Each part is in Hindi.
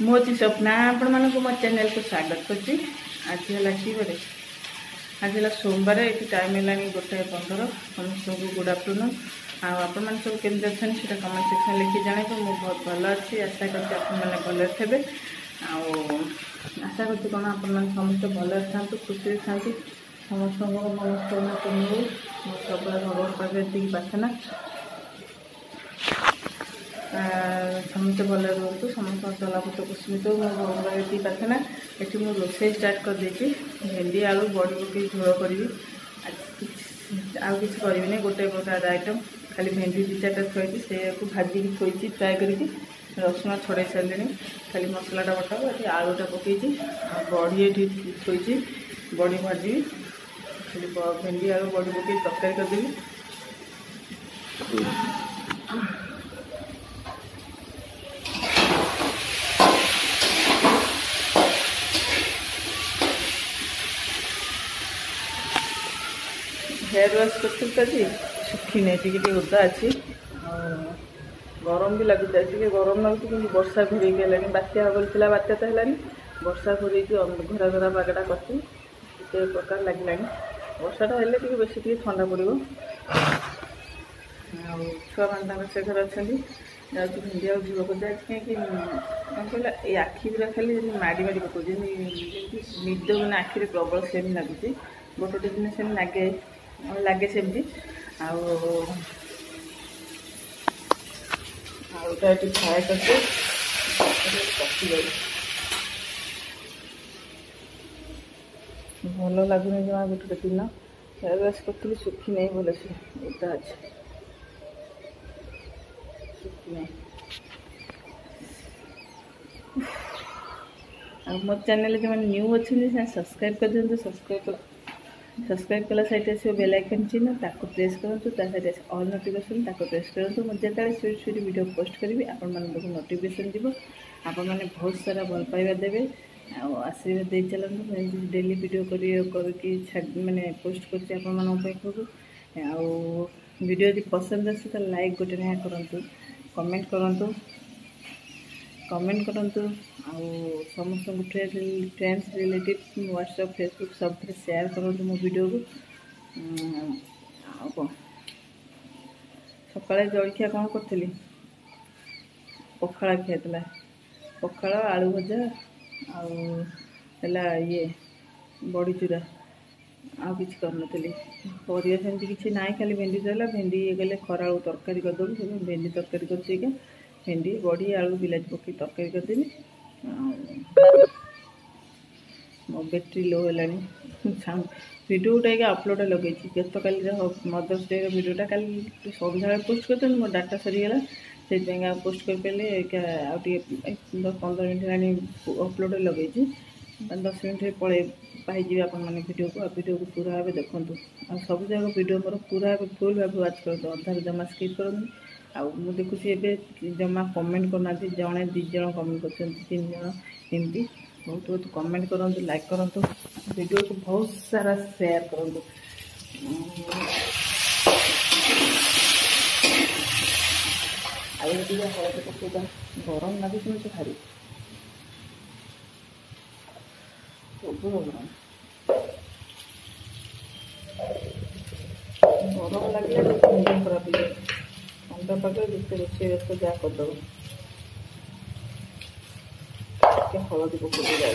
मोची स्वप्ना आपण मानक मो चैनल को स्वागत करছি। आज है कि बारे आज है सोमवार ये टाइम है 1:15 समस्त को गुड आफ्टरनून। आपण मैंने सब केमती अच्छे से कमेंट सेक्शन लिखी जाने तो मुझे बहुत भल अच्छी आशा करते आपने भले थे आशा करती कौन आप समस्त भले था खुशी था समस्त मनस्कामना पूर्ण हो सब भगवान पाखे ये प्रार्थना समस्त भले रुहतु समस्त चलापथ कुसमित हो भगवान ये प्रार्थना। ये मुझे रोसे स्टार्ट कर देती भेंडी आलू बड़ी पकई झोल करी आउ कि करी गोटे प्रकार आइटम खाली भेंडी 2-4टा थी से भाजी थोड़ी फ्राए करी रसुण छड़े सारे खाली मसलाटा बटा ये आलूटा पकई बड़ी ये थोड़ी बड़ी भाजी खाली भेंडी आलू बड़ी पकई तरकारी करदेवी। हेयर वाश कर सुखी नहीं टी ओदा अच्छी गरम भी लगुच टे गरम लगुच कि वर्षा घोरे गलानी बात्या बोलता बात्या तो है वर्षा घोरे घरा घरा पागटा करते प्रकार लगे वर्षाटा हेल्ले टी बेस टी ठंडा पड़ो छुआ मान से घर अच्छा जाऊँ भिंडी आ झोल कर कहीं कहला ये आखि पूरा खाली माड़ी माड़ी पकाऊँ निद मैंने आखिरी प्रबल सेम लगुच गोटे दिन सेम लगे लगे सेमती आउटा ये फ्राए करके भल लगुनि जमा गोटे दिन हेयर वाश करी सुखी नहीं भल से ओदा अच्छे सुखी नहीं मो चैनल जो मैंने न्यू अच्छे सब्सक्राइब कर दिखाते सब्सक्राइब कला साइड आस बेल आइकन चिन्ह ताको प्रेस करूँ साइड आस ऑल नोटिफिकेशन ताको प्रेस करूँ मुझे स्वीट स्वीट वीडियो पोस्ट करी आपण मानक नोटिफिकेशन जीव आपण मैंने बहुत सारा भल पाइबा देवे आशीर्वाद दे चलते डेली वीडियो करके मैंने पोस्ट कर वीडियो यदि पसंद आसे तो लाइक गोटे ना करूँ कमेंट करूँ समस्त फ्रेंड्स रिलेटिव व्हाट्सएप फेसबुक सब शेयर करूँ मो वीडियो को कौन सकाଳେ जलखिया कौन करी पखाड़ खाई पखाड़ आलू भजा आला ये बड़ी चूरा आउ कि करनी परिया सेमती किसी ना खाली भेंडी रहा भेंडी ये गले खरा आलू तरकारी करदेवी से भेंडी तरकारी कर भेंडी बड़ी आलू बिलाती पकई तरकारी करदेवी मो बैटेरी लो है वीडियो गुटा अपलोड लगे गत काली मदर्स डे वीडियोटा कल सन्ध्या पोस्ट कर मो डाटा सरीगला से पोस्ट कर पारे 10-15 मिनट अपलोड लगे 10 मिनट पड़े पाई आपने वीडियो को पूरा भाव देखूँ सब जगह वीडियो मोर पूरा फुल भाव वाच कर अधार जमा स्किप करूँ आउ देखुची एवं जमा कमेंट करना जड़े 2 जन कमेंट कर 3 जन एमती बहुत बहुत कमेंट करूँ लाइक करूँ वीडियो को बहुत सारा शेयर करूँ हल्दी पकईदा गरम लगुच मुझे भारी सब गरम लगे मुझे खराब हो ठंडा पागे जिते रोषे व्यस्त जहाँ करदेव हलदी पकई जाए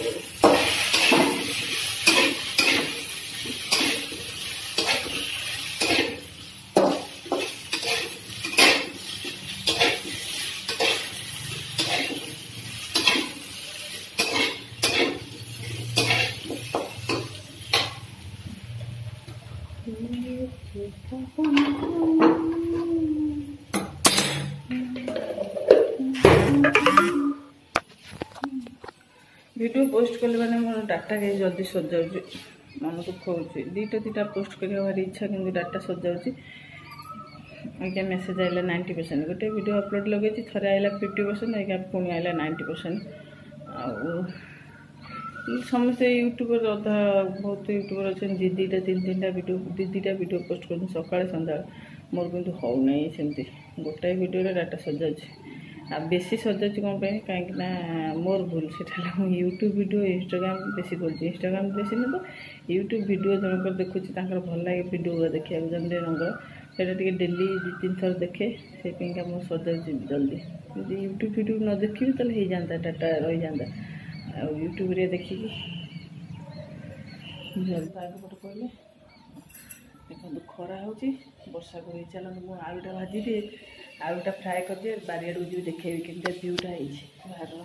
वीडियो पोस्ट कले मैंने मोर डाटा कहीं जल्दी सर जाऊँ मन को खोचे 2टा पोस्ट करने भारी इच्छा कि डाटा सर जाऊँगी आज्ञा मेसेज आइला 90% गोटे वीडियो अपलोड लगे थे आइला 50% आज्ञा पुणी आइला 90% समस्ते यूट्यूबर अधा बहुत यूट्यूबर अच्छे 2-3 वीडियो पोस्ट कर सका सन्ध्या मोर कितु हो ना सेमती गोटाए वीडियो डाटा सर जाऊँगी बेसी सजाऊँ कौन कहीं मोर भूल से यूट्यूब वीडियो इंस्टाग्राम बेसी कर इंस्टाग्राम बेसी ना तो यूट्यूब वीडियो जनकर देखुची भल लगे वीडियो देखा जन जनकर ସେଇଟା ଟିକେ ଡେଲି 2-3 ଥର ଦେଖେ ସେଇପାଇଁକା ମୁଁ ସଜାଉଛି ଜଲ୍ଦି ଯଦି ୟୁଟ୍ୟୁବ୍ ଭିଡ଼ିଓ ନ ଦେଖିବି ତାହେଲେ ହେଇଯାନ୍ତା ଡାଟା ରହିଯାନ୍ତା ଆଉ ୟୁଟ୍ୟୁବ୍ରେ ଦେଖିକି ଜଲ୍ଦି ଆଗପଟେ କହିଲେ ଦେଖନ୍ତୁ ଖରା ହେଉଛି ବର୍ଷା କରି ଚାଲନ୍ତୁ ମୁଁ ଆଳୁଟା ଭାଜିଦିଏ ଆଳୁଟା ଫ୍ରାଏ କରିଦିଏ ବାରିଆଡ଼କୁ ଯିବି ଦେଖେଇବି କେମିତି ଭିୟୁଟା ହେଇଛି ବାହାରର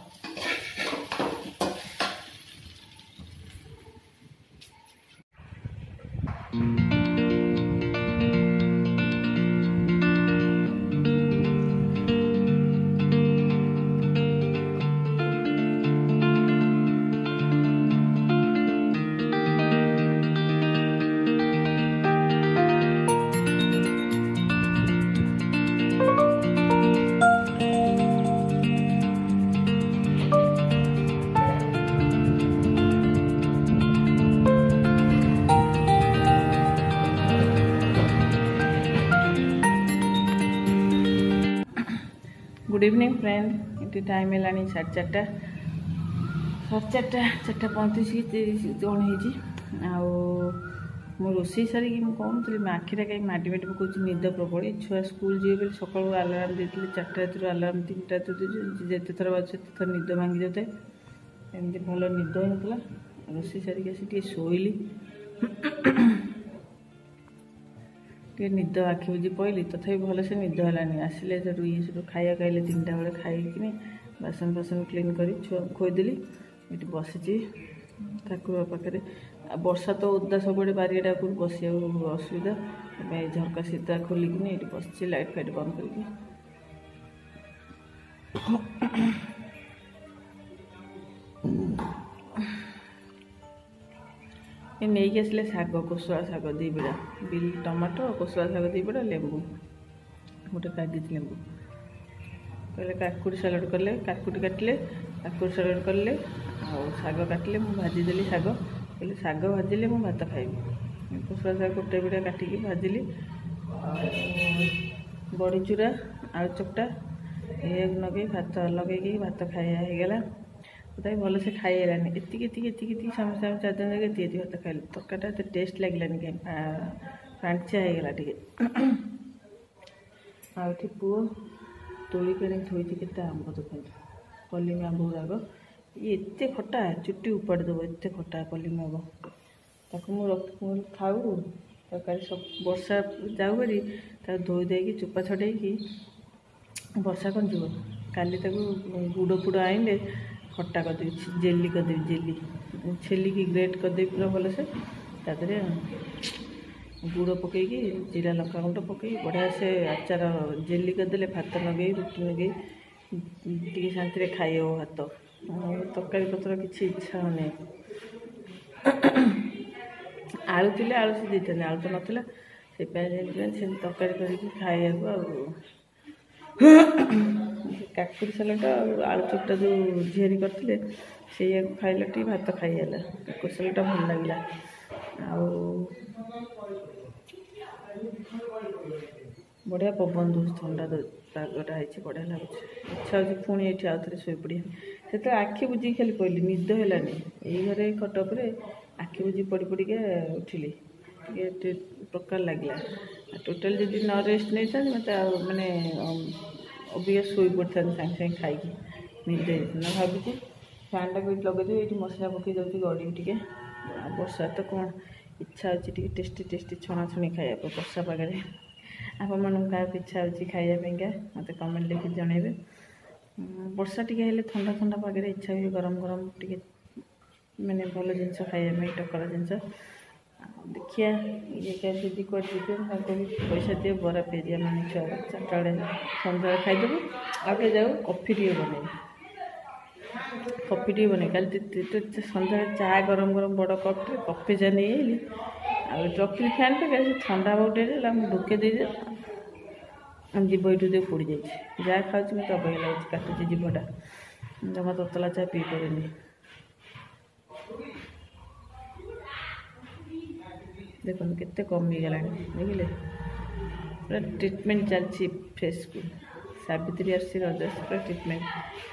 गुड इवनिंग फ्रेंड ये टाइम है 4:30 4:35 कौन हो रोषे सारिकी मुझे आखिरे कहीं माटी माटी पकाऊँ निद प्रबल छुआ स्कूल जी सका आलाराम देते 4टा राति आलाराम 3टा जिते थर बाजे थर निद भांगी जाए एमती भल निद होता रोषे सारिकी आसी शोली टे निद आखि बुझी पड़ली तथापि भल से निद है आसिले ये सब खाया खाइले 3टा बेले खाई बासन फासन क्लीन कर छुआ खोईदेली ये बसी ठाकुर पाखे वर्षा तो ओदा सब बारिटा को बस असुविधा झरका सीधा खोलिकी ये बस लाइट फाइट बंद करके नहीं आसिले शाग कोशुआ शाग 2 बिड़ा बिल टमाटो कोशुआ शाग 2 बिड़ा लेंबू गोटे काटी लेंबू कहले काकुड़ी सालाड कले काकुड़ी काटिले काकुड़ी सालाड कले शाग काटिले मुझे भाजीदेली शाग कहले शाग भाजिले मुझे भात खाइबी कोशुआ शाग गोटे बिड़ा काटिकी भाजिली बड़ी चूरा आलू चकटा ये लगे भात लगे भात खाया होगला तथा भल से खाई है एति समस्या 4 दिन लगे ये भात खाइल तरकाटा तो टेस्ट लगलानी कहीं फांचिया होगला टे आठी पुओ तोलिक थोड़ी के आंब देखते कलिम आंब गुराक ये एत खटा चुट्टी उपाड़ी देव एत खटा कलिम आंब ताको खाऊ तरकारी सब वर्षा जाऊ करी धोई देकी चोपा छड़ेकी वर्षा कौन जीव काली गुड़ फुड़ आइले खट्टा करदेवी जेली करदेवी जेली छेलिकी ग्रेट करदेवी पूरा भल से तादे गुड़ पकईकी जीरा लंका गुंड पकई बढ़िया से आचार जेली करदे भात लगे रुटी लगे टी शांति खाई भात तरकारी पत्र किसी इच्छा होने आलू थे आलू सीझे आलू तो नाला से तरकारी करके खाइबा काकुड़ी सालाड आलू चकटा जो झीरी करते से खाइले टी भात खाईला काकुड़ी सालाड भल लगे बढ़िया पवन दूस ठंडा पागटा है बढ़िया लगुच इच्छा हो पुणी ये आउ थे शो पड़ा से तो आखि बुझी खाली पड़ली निद है यही घरे खट पर आखि बुझी पड़ पड़िका उठिली टे प्रकार लगे टोटाल जब न रेस्ट नहीं था मत मैंने अबिका शो पड़ता सागे सागे खाई निद ना भावी फैनटा को लगे ये मसला पकई जाऊँगी गड़ी टे वर्षा तो कौन इच्छा हो टेस्टी टेस्टी छणाछुणी खाया वर्षा पागे आपण क्या इच्छा हो खायापा मत कमेंट लिखि जनइबे वर्षा टी ठंडा ठंडा पागे इच्छा हुए गरम गरम टी मैंने भल जिनस खायापी टकर जिनस देखिए ये क्या दीदी कौन भी पैसा दिए बरा पेरिया मान छुआ 4टा बेले सन्ध्या खाईदेबू आगे जाऊ कॉफी टे बन कॉफी टे बन कल सन्ध्या चा गरम गरम बड़ कप कॉफी चा नहीं आइली रखी फैन पे ठंडा बहुत मुझे ढोके दे जीव ये दे पोड़ जाए जहाँ खाऊँ मत अबैया लगे काटुचे जीवटा जमा ततला चाह पी पारे देखो केते कमी गला देखिले पूरा ट्रिटमेंट चलती फेस को सावित्री आसी रज ट्रिटमेंट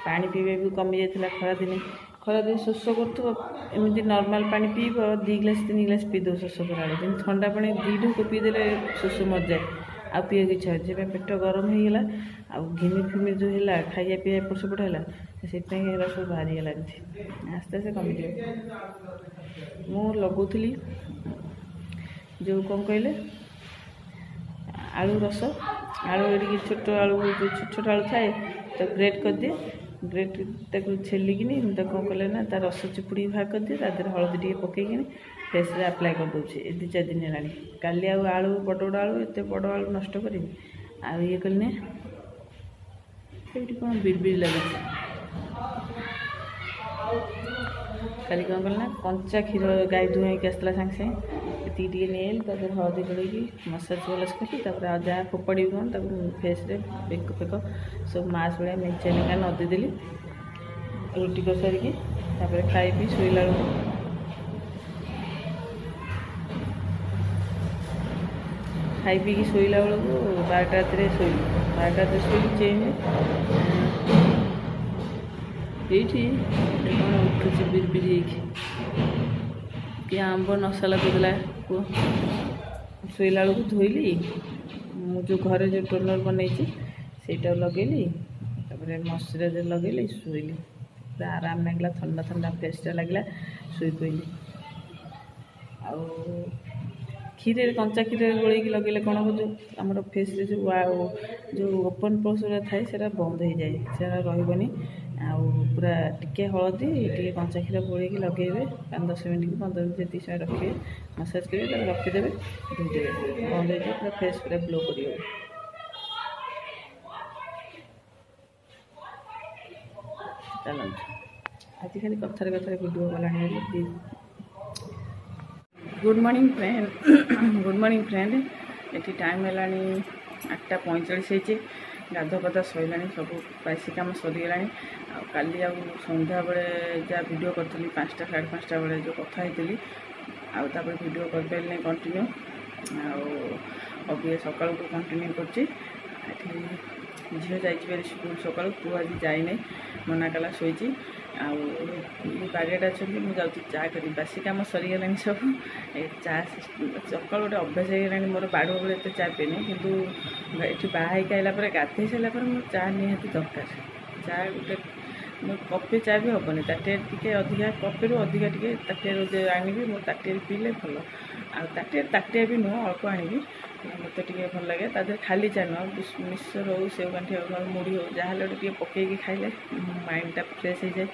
पानी पीवा भी कमी जाता खरादिन शोष करमती नॉर्मल पानी पीब 2 ग्लास 3 ग्लास पीद शोष करा ठंडा पानी 2 ढोक पीदे शोष मर जाए आ पीवा की इच्छा हो पेट गरम हो गला आ घिमी फिमी जो है खाइया पीवा एपट सेपट है से सब बाहरी गला आस्ते आस्ते कमिज मु लगुली जो कौन कहले आलू रस आलू ये छोट आलू जो छोट छोट आलू थाए तो ग्रेट कर दिए ग्रेट ताको छेलिकी कौन कले ना तार रस चिपुड़ी बाहर कर दिए तादेह हलदी टे पकईकि फेस रे अप्लाई कर दूचे 2-4 दिन है काली आलू बड़ बड़ आलू एत बड़ आलू नष्ट करी आ ये कले कौन बिड़बिड़ लगे काली कौन कल ना कंचा क्षीर गाई धुआई आसला सागे सागे टी नहीं तादेह हलदी गोड़ी मसाज वलाज कली जहाँ फोपाड़ी कौन फेस रे बेक फेक सब मास भाया मेचे लेखा नदीदेली रुटी कर सारिकी खाई पी शोला खाई पी शोला बेलू 12टा राति शोली 12टा राति शोली चेंज ये कौन उठुची बिरबिरी कि आंब नशा लगेदेला शोला बेलू धोइली जो घर जो टोनर बनई से लगेली मॉइस्चराइजर लगेली शोली पूरा आराम लगला ठंडा ठंडा फेसटा लगला शोई पड़ी आ क्षीर कंचा क्षीर गोल लगे कौन हम जो आम फेस जो ओपन पोर्स थाए से बंद हो जाए से रही पूरा टिके हलदी टे कंचा क्षीर गोल लगे 5-10 मिनट 15 मिनट जी समय रखिए मसाज करेंगे रखीदे धोदेवे बंद हो पूरा फेस पूरा ग्लो कर चलो आज खाली कथार कथार वीडियो गला गुड मॉर्निंग फ्रेंड ये टाइम है 8:45 गाध पदा सैला सब बासी कम सरीगला काली संध्या बेले जहाँ वीडियो करी 5टा 5:30 बेले जो कथा होती आपर वीडियो कर पारे कंटिन्यू आए सका कंटिन्यू कर झील जाइए स्कूल सका पु आज जाए मना कला शोची बारियाटा अच्छा मुझे जाऊँगी चा करी बासी कम सरीगला सब चा सका गोटे अभ्यास हो गला मोर बाड़ बेले एत चा पीनी कि ये बाहर आइला गाधे सारापर मोर चा निहाती दरकार चा गोटे कपे चा भी हेनी ताटे टे अधिका कपे रू अधिका टे ताटे आनी मोर ताटे पीले भल आटिया भी नुह अल्प आनी मत भल लगे तादेह खाली चा नुह मिक्सचर हो सेव गांठी हो मुड़ी हो जहाँ गोटे पकईकि खाइले माइंडटा फ्रेश हो जाए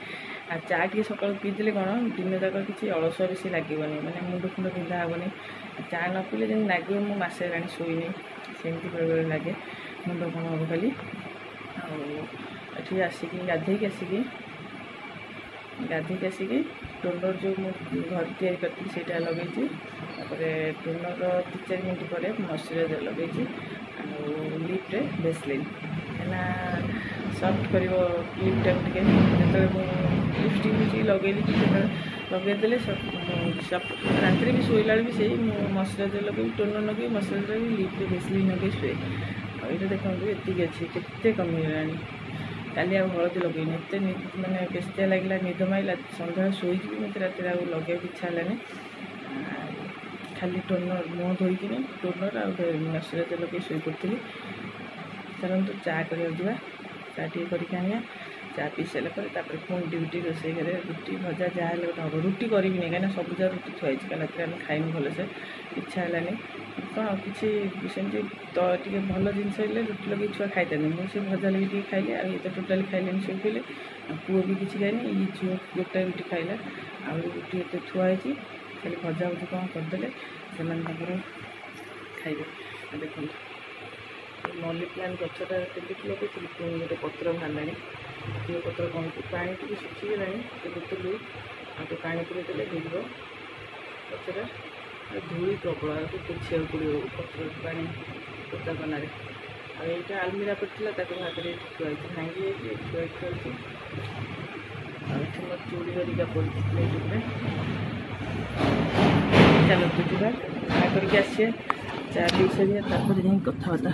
आ चा टे सका पीदे कौन दिन जाक किसी अलस बेसी लगे मैंने मुंड फुंड बिंधा हेनी चा न पीले जमी लगे मुझे मसे ला शोनी सेमती बेले बेले लगे मुंड कौन हम खाली आसिक गाधे आसिक टोनर जो घर तैयारी करती से लगे टोनर 2-4 मिनट पर मॉइस्चराइजर लगे लिप्टे भेसलिन है सफ्ट कर लिप्टा टे जो लिपस्टिक लगेली लगेदे रात भी शोला भी से मॉइस्चराइजर लगे टोनर लगे मॉइस्चराइजर भी लिप्टे भेसलिन लगे शुए ये देखो ये अच्छी के कमीगला काली हलदी लगेनी एत मानने बेस्तिया लगला निद माइला सन्ध्या शोई मत रात लगे इच्छा है खाली टोनर मुँह धोईकी टोनर मॉइस्चराइजर लगे शोई पड़ी चलते चा कर चा टे कर चा पी सारापर पुणी ड्यूटी रोसे घरे रुटी भजा जहाँ गोटे हम रुटी करी कहीं सब जगह रुटी थुआई कल रात आम खाइनु भलसे इच्छा है कौन किसी सेमती तो टे भल जिनस रुटी लगे छुआ खाई मुझे भजा लगे खाइले आ ये तो टोटाली खाइले सब पीले पुओ भी किसी खाइनी ये झील गोटे रुटी खाइला आ रुटी ये थुआई खाली भजा भजी कौन करदे से खाइबे देखो मल्ली प्लांट गछटा लगे पुणी गोटे पत्र बाहर ये पत्र कौन पानी टी शुखीगला बोतलू आगे पानी पूरे भिज गछटा धूली प्रबल आपको पोछा पड़ो पत्र पानी पोता कनार आईटा आलमीरा पड़ता हाथ में थुआई भांगी थुआई मोर चूड़ी हरिका पड़े चलो तो जा करके आसिए चा पी सारे जाए कथबार्ता